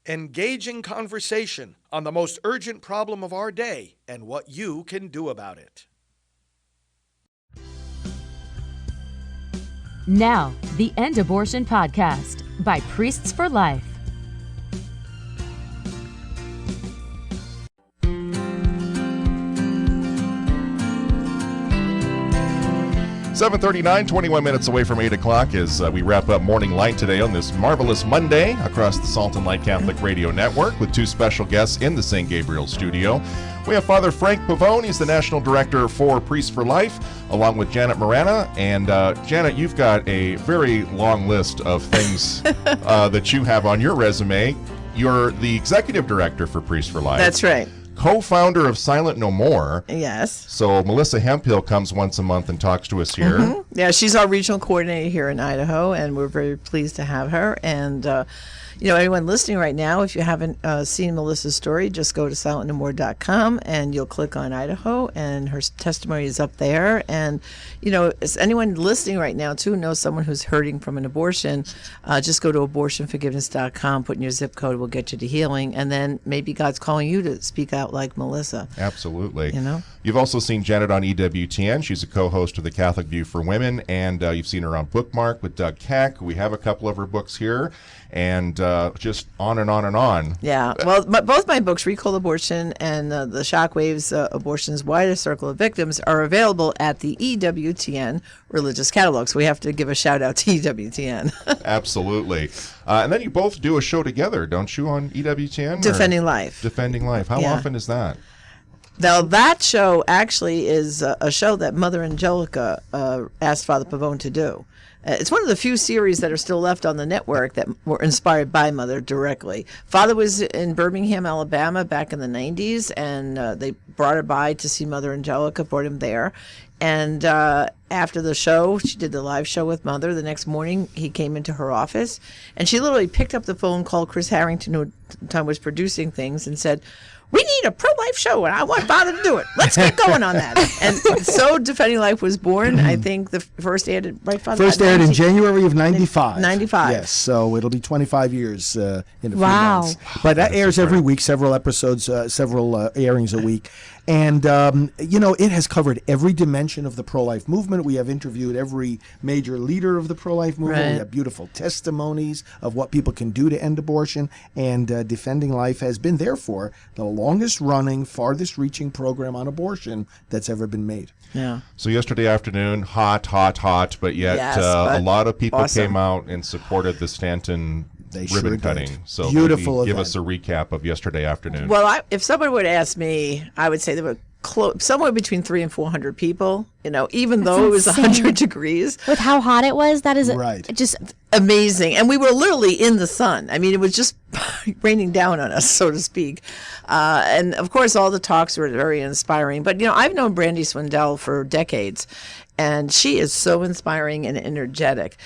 Engaging conversation on the most urgent problem of our day and what you can do about it. Now, the End Abortion Podcast by Priests for Life. 7:39, 21 minutes away from 8 o'clock as we wrap up Morning Light today on this marvelous Monday across the Salt and Light Catholic Radio Network with two special guests in the St. Gabriel studio. We have Father Frank Pavone. He's the National Director for Priests for Life, along with Janet Marana. And Janet, you've got a very long list of things that you have on your resume. You're the Executive Director for Priests for Life. That's right. Co-founder of Silent No More. Yes. So Melissa Hemphill comes once a month and talks to us here. Mm-hmm. Yeah, she's our regional coordinator here in Idaho, and we're very pleased to have her. And anyone listening right now, if you haven't seen Melissa's story, just go to silentnomore.com and you'll click on Idaho, and her testimony is up there. And as anyone listening right now too knows someone who's hurting from an abortion, just go to abortionforgiveness.com, put in your zip code, we'll get you to healing, and then maybe God's calling you to speak out like Melissa. Absolutely. You've also seen Janet on EWTN. She's a co-host of the Catholic View for Women, and you've seen her on Bookmark with Doug Keck. We have a couple of her books here, and just on and on and on. Yeah, well, both my books, Recall Abortion and The Shockwaves, Abortion's Widest Circle of Victims, are available at the EWTN Religious Catalog. So we have to give a shout out to EWTN. Absolutely. And then you both do a show together, don't you, on EWTN? Defending Life. Defending Life. How often is that? Now, that show actually is a show that Mother Angelica asked Father Pavone to do. It's one of the few series that are still left on the network that were inspired by Mother directly. Father was in Birmingham, Alabama back in the 90s, and they brought her by to see Mother Angelica, brought him there. And after the show, she did the live show with Mother. The next morning, he came into her office, and she literally picked up the phone, called Chris Harrington, who at the time was producing things, and said, "We need a pro-life show, and I want Father to do it. Let's get going on that." And so Defending Life was born. I think the first aired, right, Father? First aired in January of 95. 95. Yes, so it'll be 25 years in a few months. But that airs every week, several episodes, several airings a week. And, it has covered every dimension of the pro-life movement. We have interviewed every major leader of the pro-life movement. Right. We have beautiful testimonies of what people can do to end abortion. And Defending Life has been, therefore, the longest-running, farthest-reaching program on abortion that's ever been made. Yeah. So yesterday afternoon, hot, but yet a lot of people came out and supported the Stanton ribbon cutting. So beautiful. Give us a recap of yesterday afternoon. Well, if someone would ask me, I would say there were somewhere between 300 and 400 people. Even though it was 100 degrees, with how hot it was, that is just amazing. And we were literally in the sun. I mean, it was just raining down on us, so to speak. And of course, all the talks were very inspiring. But I've known Brandy Swindell for decades, and she is so inspiring and energetic.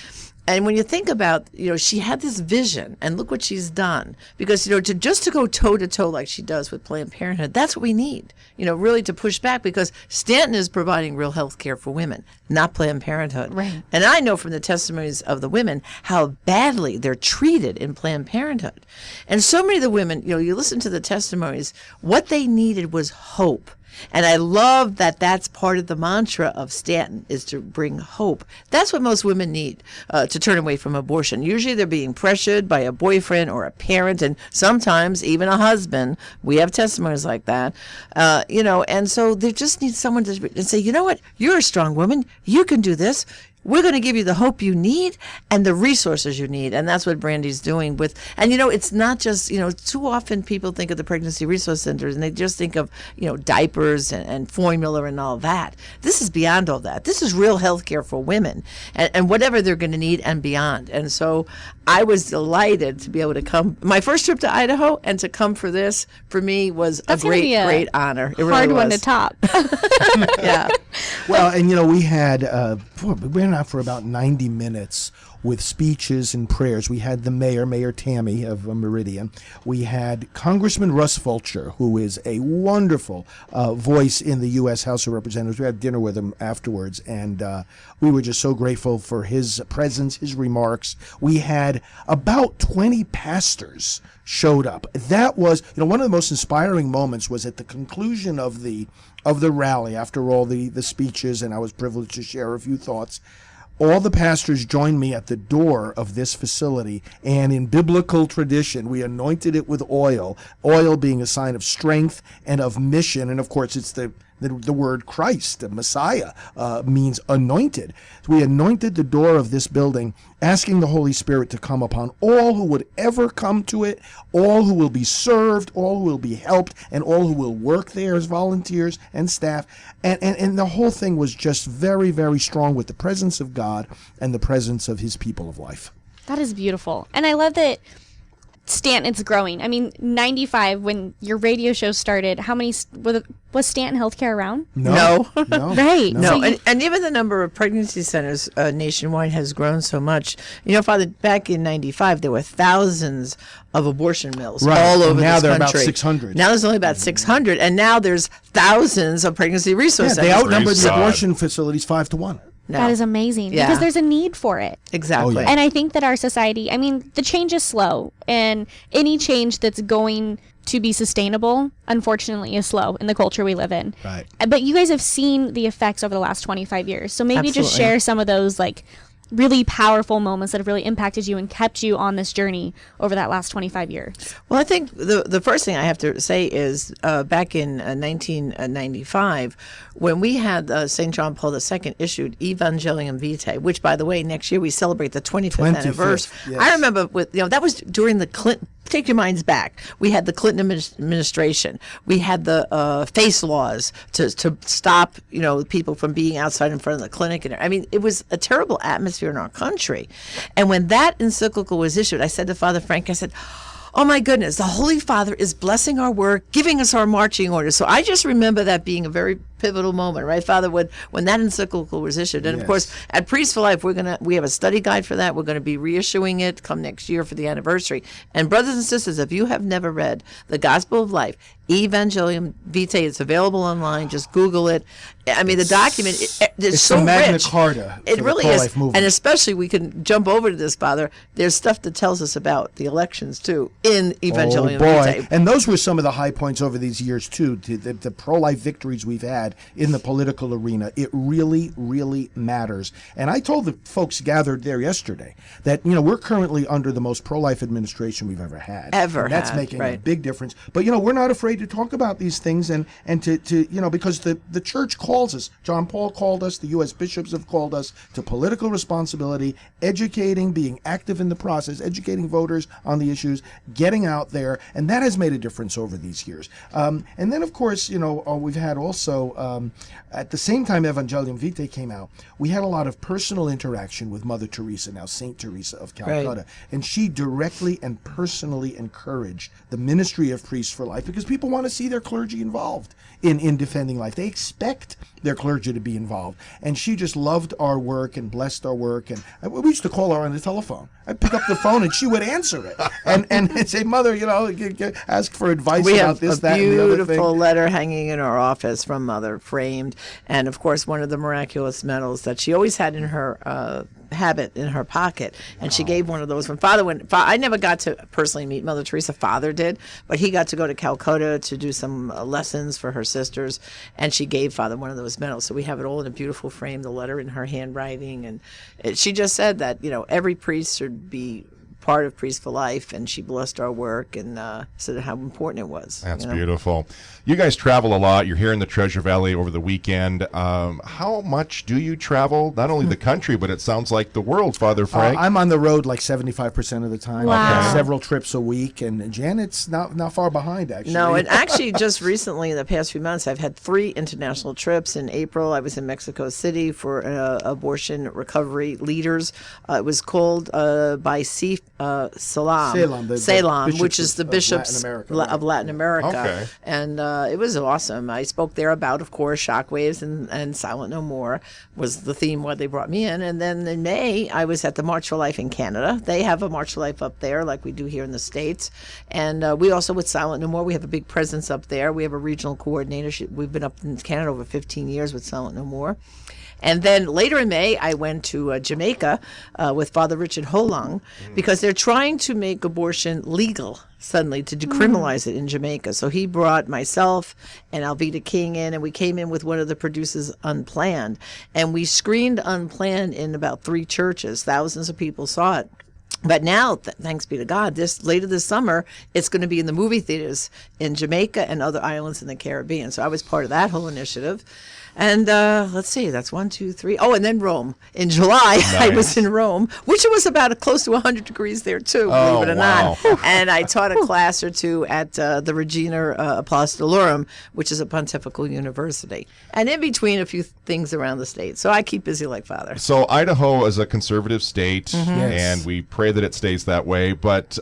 And when you think about, she had this vision, and look what she's done. Because, to go toe-to-toe like she does with Planned Parenthood, that's what we need, really to push back, because Stanton is providing real health care for women, not Planned Parenthood. Right. And I know from the testimonies of the women how badly they're treated in Planned Parenthood. And so many of the women, you listen to the testimonies, what they needed was hope. And I love that that's part of the mantra of Stanton, is to bring hope. That's what most women need to turn away from abortion. Usually they're being pressured by a boyfriend or a parent, and sometimes even a husband. We have testimonies like that, and so they just need someone to say, you know what, you're a strong woman. You can do this. We're going to give you the hope you need and the resources you need. And that's what Brandy's doing with, and it's not just, too often people think of the pregnancy resource centers and they just think of, diapers and formula and all that. This is beyond all that. This is real health care for women and whatever they're going to need and beyond. And so I was delighted to be able to come. My first trip to Idaho and to come for this, for me, was a great honor. It hard really one was. to top. Yeah. Well, and we had we're out for about 90 minutes with speeches and prayers. We had the Mayor Tammy of Meridian. We had Congressman Russ Fulcher, who is a wonderful voice in the U.S. House of Representatives. We had dinner with him afterwards, and we were just so grateful for his presence, his remarks. We had about 20 pastors showed up. That was, one of the most inspiring moments was at the conclusion of the rally, after all the speeches, and I was privileged to share a few thoughts. All the pastors joined me at the door of this facility, and in biblical tradition, we anointed it with oil being a sign of strength and of mission. And of course, it's the word Christ, the Messiah, means anointed. So we anointed the door of this building, asking the Holy Spirit to come upon all who would ever come to it, all who will be served, all who will be helped, and all who will work there as volunteers and staff. And the whole thing was just very, very strong with the presence of God and the presence of his people of life. That is beautiful. And I love that Stanton's growing. I mean, 95, when your radio show started, how many, was Stanton Healthcare around? No. Right. No, and even the number of pregnancy centers nationwide has grown so much. Father, back in 95, there were thousands of abortion mills all over now this there are country. about 600. Now there's only about 600, and now there's thousands of pregnancy resource They centers. outnumber Praise the God. abortion facilities 5-1. No. That is amazing Yeah. because there's a need for it. Exactly. Oh, yeah. And I think that our society, I mean, the change is slow, and any change that's going to be sustainable, unfortunately, is slow in the culture we live in. Right. But you guys have seen the effects over the last 25 years. So maybe just Absolutely. share some of those, like, really powerful moments that have really impacted you and kept you on this journey over that last 25 years. Well, I think the first thing I have to say is back in 1995, when we had St. John Paul II issued Evangelium Vitae, which, by the way, next year we celebrate the 25th anniversary. Yes. I remember that was during the Clinton. Take your minds back. We had the Clinton administration. We had the face laws to stop people from being outside in front of the clinic. And I mean, it was a terrible atmosphere in our country. And when that encyclical was issued, I said to Father Frank, I said, oh my goodness, the Holy Father is blessing our work, giving us our marching orders. So I just remember that being a very pivotal moment, right, Father, when that encyclical was issued. And of course, at Priests for Life, we have a study guide for that. We're going to be reissuing it come next year for the anniversary. And brothers and sisters, if you have never read The Gospel of Life, Evangelium Vitae, it's available online. Just Google it. I mean, the document it's so the Magna rich. Carta It for really the is, pro-life movement. and especially we can jump over to this, Father. There's stuff that tells us about the elections too in Evangelium Oh boy! Vitae. And those were some of the high points over these years too. The pro-life victories we've had in the political arena. It really, really matters. And I told the folks gathered there yesterday that we're currently under the most pro-life administration we've ever had. And that's making a big difference. But we're not afraid to talk about these things and to because the church calls us. John Paul called us. The U.S. bishops have called us to political responsibility, educating, being active in the process, educating voters on the issues, getting out there, and that has made a difference over these years. And then, of course, we've had also at the same time Evangelium Vitae came out, we had a lot of personal interaction with Mother Teresa, now Saint Teresa of Calcutta, and she directly and personally encouraged the ministry of Priests for Life because people want to see their clergy involved in defending life. They expect their clergy to be involved. And she just loved our work and blessed our work. And we used to call her on the telephone. I'd pick up the phone and she would answer it and say, Mother, ask for advice about this, that, and the other thing. We have a beautiful letter hanging in our office from Mother, framed. And of course, one of the miraculous medals that she always had in her habit in her pocket, and she gave one of those when I never got to personally meet Mother Teresa. Father did, but he got to go to Calcutta to do some lessons for her sisters, and she gave Father one of those medals. So we have it all in a beautiful frame, the letter in her handwriting, and she just said that every priest should be part of Priests for Life, and she blessed our work and said how important it was. That's beautiful. You guys travel a lot. You're here in the Treasure Valley over the weekend. How much do you travel? Not only the country, but it sounds like the world, Father Frank. I'm on the road like 75% of the time. Wow. Okay. Several trips a week, and Janet's not far behind, actually. No, and actually just recently in the past few months, I've had 3 international trips. In April, I was in Mexico City for abortion recovery leaders. It was called by Salem, the bishops which is the of bishops Latin America, of Latin America. Okay. And it was awesome. I spoke there about, of course, Shockwaves and Silent No More was the theme why they brought me in. And then in May, I was at the March for Life in Canada. They have a March for Life up there like we do here in the States. And we also, with Silent No More, we have a big presence up there. We have a regional coordinator. We've been up in Canada over 15 years with Silent No More. And then later in May, I went to Jamaica with Father Richard Holong because they're trying to make abortion legal suddenly, to decriminalize it in Jamaica. So he brought myself and Alveda King in, and we came in with one of the producers, Unplanned. And we screened Unplanned in about 3 churches. Thousands of people saw it. But now, thanks be to God, later this summer, it's going to be in the movie theaters in Jamaica and other islands in the Caribbean. So I was part of that whole initiative. And let's see, that's 1, 2, 3. Oh, and then Rome. In July, I was in Rome, which was about close to 100 degrees there, too, believe it or not. And I taught a class or two at the Regina Apostolorum, which is a pontifical university. And in between, a few things around the state. So I keep busy like Father. So Idaho is a conservative state, Yes. and we pray that it stays that way. But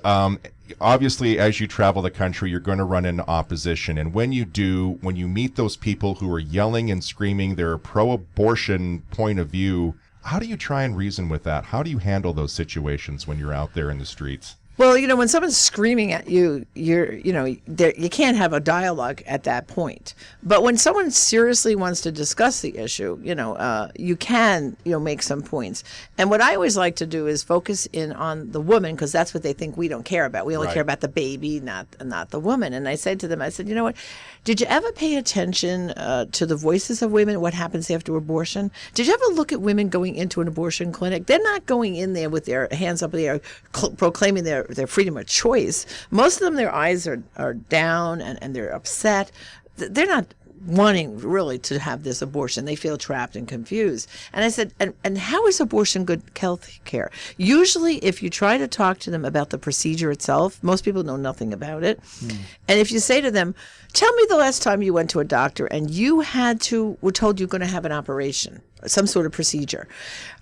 obviously, as you travel the country, you're going to run into opposition. And when you do, when you meet those people who are yelling and screaming their pro-abortion point of view, how do you try and reason with that? How do you handle those situations when you're out there in the streets? Well, when someone's screaming at you, you can't have a dialogue at that point. But when someone seriously wants to discuss the issue, you can, make some points. And what I always like to do is focus in on the woman, because that's what they think we don't care about. We only care about the baby, not the woman. And I said to them, you know what? Did you ever pay attention to the voices of women, what happens after abortion? Did you ever look at women going into an abortion clinic? They're not going in there with their hands up in the air proclaiming their freedom of choice. Most of them, their eyes are down and they're upset. They're not wanting really to have this abortion. They feel trapped and confused. And I said, and how is abortion good health care? Usually, if you try to talk to them about the procedure itself, most people know nothing about it. And if you say to them, tell me the last time you went to a doctor and you were told you're going to have an operation, some sort of procedure.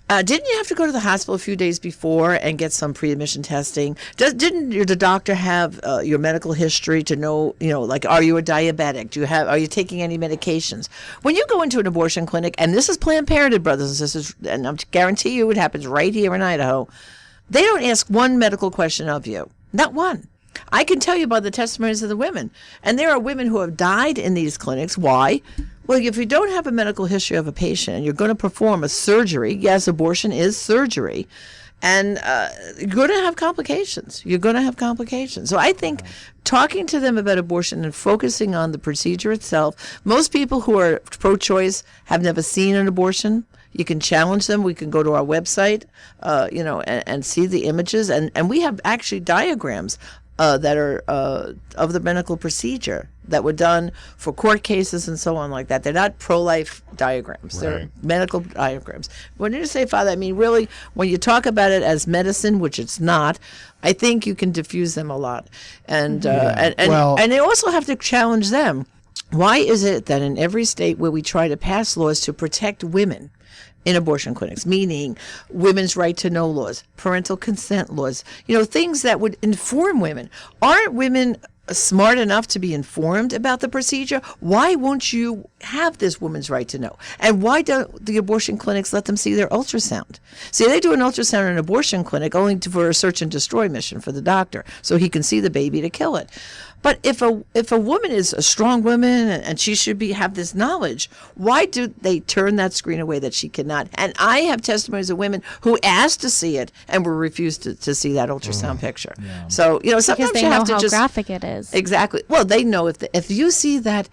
Didn't you have to go to the hospital a few days before and get some pre-admission testing? Didn't the doctor have your medical history to know, like, are you a diabetic? Are you taking any medications? When you go into an abortion clinic, and this is Planned Parenthood, brothers and sisters, and I guarantee you it happens right here in Idaho, they don't ask one medical question of you. Not one. I can tell you by the testimonies of the women. And there are women who have died in these clinics. Why? Well, if you don't have a medical history of a patient and you're going to perform a surgery, yes, abortion is surgery, and you're going to have complications. So I think talking to them about abortion and focusing on the procedure itself, most people who are pro-choice have never seen an abortion. You can challenge them. We can go to our website, and see the images. And we have actually diagrams that are of the medical procedure that were done for court cases and so on like that. They're not pro-life diagrams. They're Right. medical diagrams. When you say, Father, I mean, really, when you talk about it as medicine, which it's not, I think you can diffuse them a lot. And and they also have to challenge them. Why is it that in every state where we try to pass laws to protect women in abortion clinics, meaning women's right to know laws, parental consent laws, things that would inform women, aren't women smart enough to be informed about the procedure? Why won't you have this woman's right to know? And why don't the abortion clinics let them see their ultrasound? See, they do an ultrasound in an abortion clinic only for a search and destroy mission for the doctor, so he can see the baby to kill it. But if a woman is a strong woman and she should have this knowledge, why do they turn that screen away that she cannot? And I have testimonies of women who asked to see it and were refused to see that ultrasound picture. Yeah. So sometimes because they you know have to how just graphic it is. Exactly. Well, they know if you see that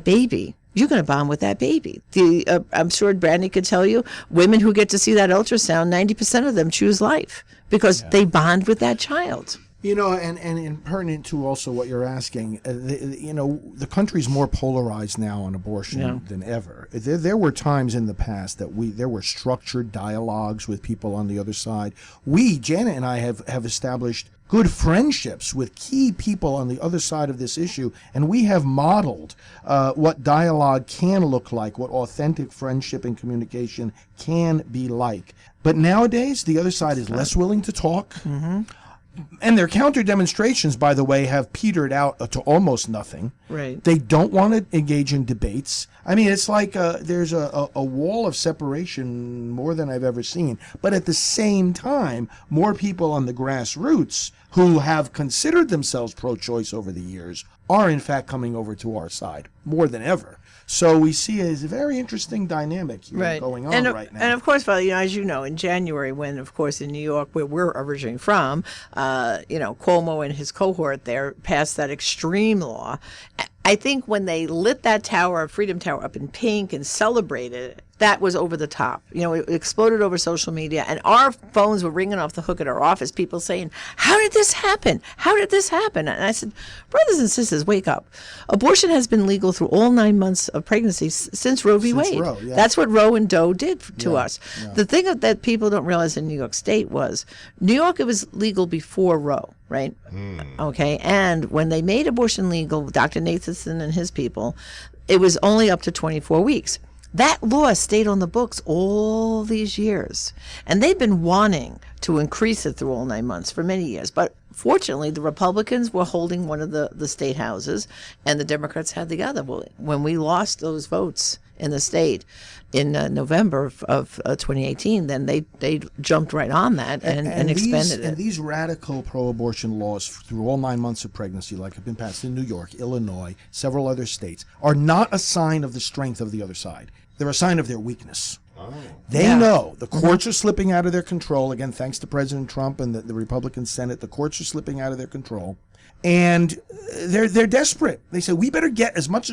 baby, you're going to bond with that baby. I'm sure Brandy could tell you, women who get to see that ultrasound, 90% of them choose life because they bond with that child. And pertinent to also what you're asking, the country's more polarized now on abortion than ever. There were times in the past that there were structured dialogues with people on the other side. Janet and I have established good friendships with key people on the other side of this issue, and we have modeled what dialogue can look like, what authentic friendship and communication can be like. But nowadays, the other side is less willing to talk. And their counter demonstrations, by the way, have petered out to almost nothing. Right. They don't want to engage in debates. I mean, it's like there's a wall of separation more than I've ever seen. But at the same time, more people on the grassroots who have considered themselves pro-choice over the years are in fact coming over to our side more than ever. So we see a very interesting dynamic here going on right now. And of course, Father, as you know, in January, when, of course, in New York, where we're originally from, Cuomo and his cohort there passed that extreme law. I think when they lit that tower, Freedom Tower, up in pink and celebrated it, that was over the top. It exploded over social media, and our phones were ringing off the hook at our office, people saying, how did this happen? How did this happen? And I said, brothers and sisters, wake up. Abortion has been legal through all 9 months of pregnancy since Roe v. Wade. Roe, yeah. That's what Roe and Doe did to us. Yeah. The thing that people don't realize in New York State was, New York, it was legal before Roe, right? Okay, and when they made abortion legal, Dr. Nathanson and his people, it was only up to 24 weeks. That law stayed on the books all these years, and they've been wanting to increase it through all 9 months for many years. But fortunately, the Republicans were holding one of the state houses, and the Democrats had the other. Well, when we lost those votes in the state in November of 2018, then they jumped right on that and expanded it. And these radical pro-abortion laws through all 9 months of pregnancy, like have been passed in New York, Illinois, several other states, are not a sign of the strength of the other side. They're a sign of their weakness. They know the courts are slipping out of their control. Again, thanks to President Trump and the Republican Senate, the courts are slipping out of their control. And they're desperate. They say, we better grab as much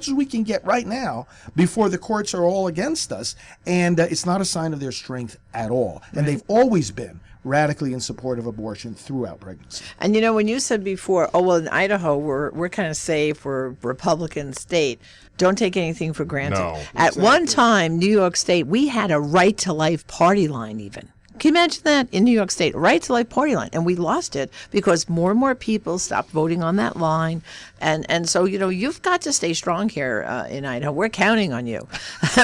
as we can get right now before the courts are all against us. And it's not a sign of their strength at all. And they've always been radically in support of abortion throughout pregnancy. And when you said before, in Idaho, we're kind of safe, we're a Republican state. Don't take anything for granted. No, At one time, New York State, we had a right to life party line even. Can you imagine that in New York State? Right to life party line. And we lost it because more and more people stopped voting on that line. And so, you've got to stay strong here in Idaho. We're counting on you.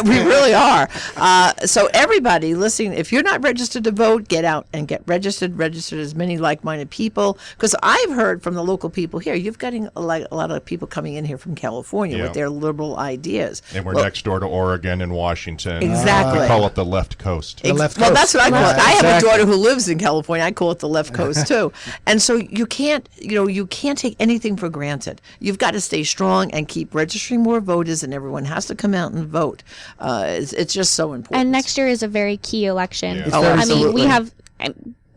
We really are. So everybody listening, if you're not registered to vote, get out and get registered. Register as many like-minded people. Because I've heard from the local people here, you've got a lot of people coming in here from California with their liberal ideas. And we're next door to Oregon and Washington. Exactly. We call it the left coast. The left Well, coast. that's what I call it. I have a Exactly. daughter who lives in California. I call it the left coast too. And so you can't take anything for granted. You've got to stay strong and keep registering more voters, and everyone has to come out and vote. It's just so important. And next year is a very key election. Yeah. Oh, I mean, we absolutely. have,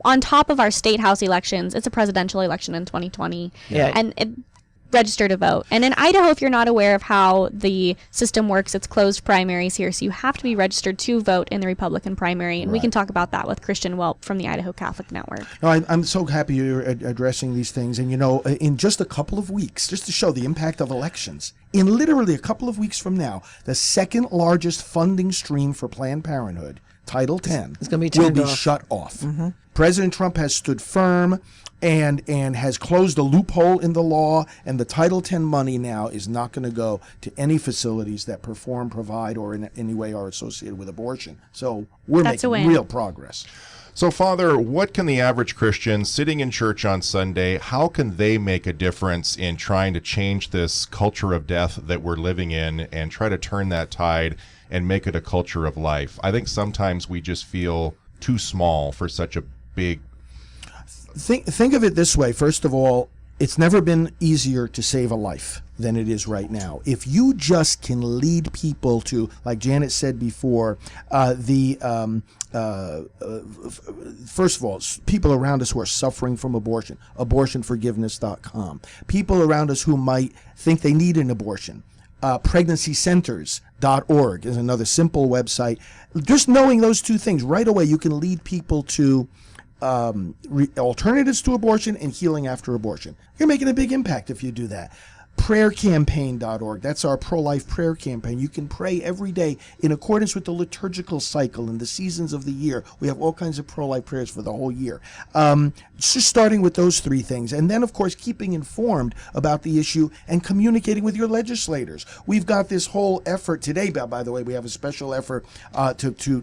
on top of our state house elections, it's a presidential election in 2020. Yeah. And register to vote. And in Idaho, if you're not aware of how the system works, it's closed primaries here. So you have to be registered to vote in the Republican primary. And we can talk about that with Christian Welp from the Idaho Catholic Network. No, I'm so happy you're addressing these things. And, in just a couple of weeks, just to show the impact of elections, in literally a couple of weeks from now, the second largest funding stream for Planned Parenthood, Title X, gonna be will turned be off. shut off. President Trump has stood firm and has closed a loophole in the law, and the Title X money now is not going to go to any facilities that perform, provide, or in any way are associated with abortion. So we're That's a making win. real progress. So, Father, what can the average Christian sitting in church on Sunday, how can they make a difference in trying to change this culture of death that we're living in and try to turn that tide and make it a culture of life? I think sometimes we just feel too small for such a big... Think of it this way. First of all, it's never been easier to save a life than it is right now. If you just can lead people to, like Janet said before, first of all, people around us who are suffering from abortion, abortionforgiveness.com. People around us who might think they need an abortion. Pregnancycenters.org is another simple website. Just knowing those two things, right away you can lead people to alternatives to abortion and healing after abortion. You're making a big impact if you do that. Prayercampaign.org. That's our pro-life prayer campaign. You can pray every day in accordance with the liturgical cycle and the seasons of the year. We have all kinds of pro-life prayers for the whole year. Just starting with those three things. And then, of course, keeping informed about the issue and communicating with your legislators. We've got this whole effort today, by the way, we have a special effort to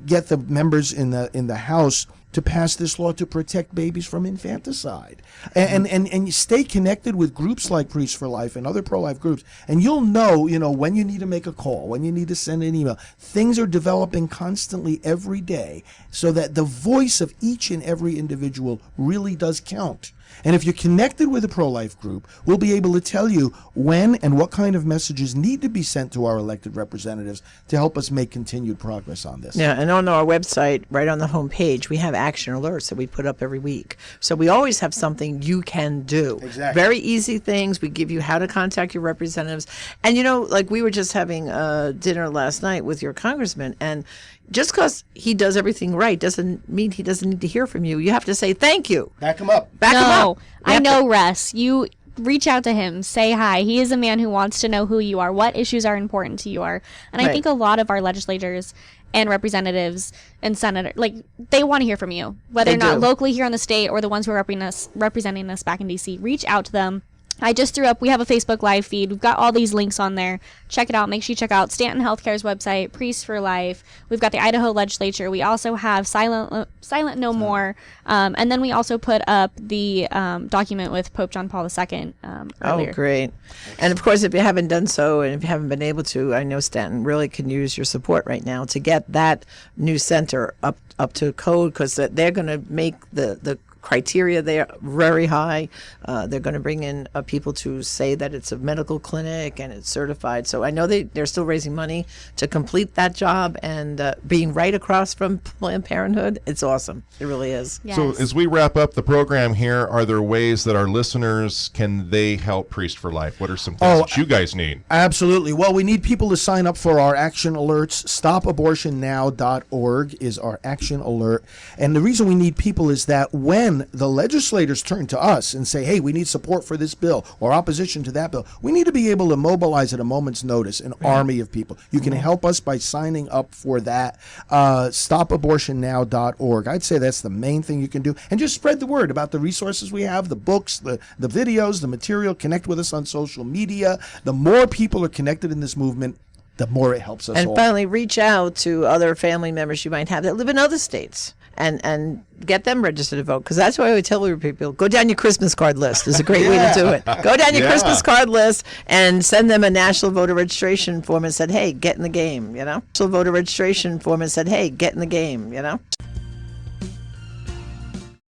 get the members in the House to pass this law to protect babies from infanticide. And you stay connected with groups like Priests for Life and other pro-life groups, and you'll know, when you need to make a call, when you need to send an email. Things are developing constantly every day so that the voice of each and every individual really does count. And if you're connected with a pro-life group, we'll be able to tell you when and what kind of messages need to be sent to our elected representatives to help us make continued progress on this. Yeah, and on our website, right on the home page, we have action alerts that we put up every week. So we always have something you can do. Exactly. Very easy things. We give you how to contact your representatives. And like we were just having dinner last night with your congressman, and just because he does everything right doesn't mean he doesn't need to hear from you. You have to say thank you. Back them up. Back him No, up. I know, Russ. You reach out to him, say hi. He is a man who wants to know who you are, what issues are important to you are. And I Right. think a lot of our legislators and representatives and senators, they want to hear from you, whether They or not do. locally here in the state or the ones who are representing us back in D.C. Reach out to them. I just threw up, we have a Facebook Live feed. We've got all these links on there. Check it out. Make sure you check out Stanton Healthcare's website, Priests for Life. We've got the Idaho Legislature. We also have Silent No More. And then we also put up the document with Pope John Paul II earlier. Oh, great. And of course, if you haven't done so and if you haven't been able to, I know Stanton really can use your support right now to get that new center up to code, because they're going to make the criteria there very high. They're going to bring in people to say that it's a medical clinic and it's certified. So I know they're still raising money to complete that job, and being right across from Planned Parenthood, it's awesome. It really is. Yes. So as we wrap up the program here, are there ways that our listeners, can they help Priest for Life? What are some things that you guys need? Absolutely. Well, we need people to sign up for our action alerts. StopAbortionNow.org is our action alert. And the reason we need people is that when the legislators turn to us and say, hey, we need support for this bill or opposition to that bill, we need to be able to mobilize at a moment's notice an army of people. You can help us by signing up for that. StopAbortionNow.org. I'd say that's the main thing you can do. And just spread the word about the resources we have, the books, the videos, the material. Connect with us on social media. The more people are connected in this movement, the more it helps us And all. finally, reach out to other family members you might have that live in other states and get them registered to vote. Because that's why I would tell people, go down your Christmas card list. Is a great way to do it. Go down your Yeah. Christmas card list and send them a national voter registration form and said, hey, get in the game, National voter registration form and said, hey, get in the game,